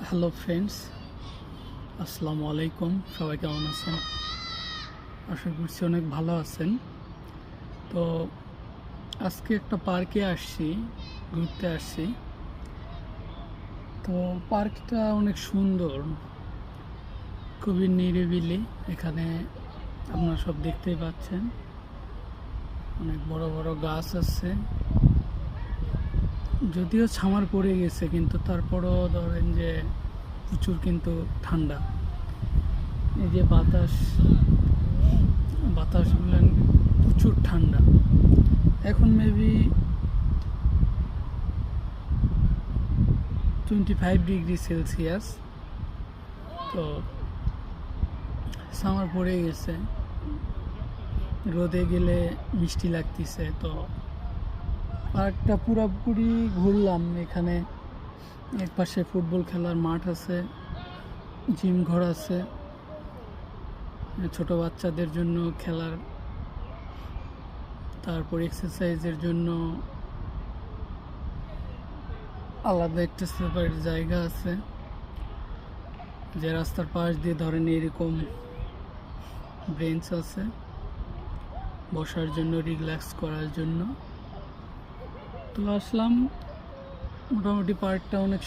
Hello friends, আসসালামু আলাইকুম। সবাই কেমন আছেন? আশা করছি অনেক ভালো আছেন। তো আজকে একটা পার্কে আসছি, ঘুরতে আসছি। তো পার্কটা অনেক সুন্দর, খুবই নিরিবিলি। এখানে আপনারা সব দেখতেই পাচ্ছেন, অনেক বড় বড় গাছ আছে। যদিও ছামার পড়ে গেছে, কিন্তু তারপরও ধরেন যে প্রচুর কিন্তু ঠান্ডা। এই যে বাতাসগুলো প্রচুর ঠান্ডা। এখন মেবি 25 ডিগ্রি সেলসিয়াস। তো সামার পড়ে গেছে, রোদে গেলে মিষ্টি লাগতেছে। তো পার্কটা পুরোপুরি ঘুরলাম। এখানে এক পাশে ফুটবল খেলার মাঠ আছে, জিম ঘর আছে, ছোট বাচ্চাদের জন্য খেলার, তারপর এক্সারসাইজের জন্য আলাদা একটা সেপারেট জায়গা আছে। যে রাস্তার পাশ দিয়ে ধরেন এরকম বেঞ্চ আছে বসার জন্য, রিল্যাক্স করার জন্য। তো আসলাম, মোটামুটি পার্কটা অনেক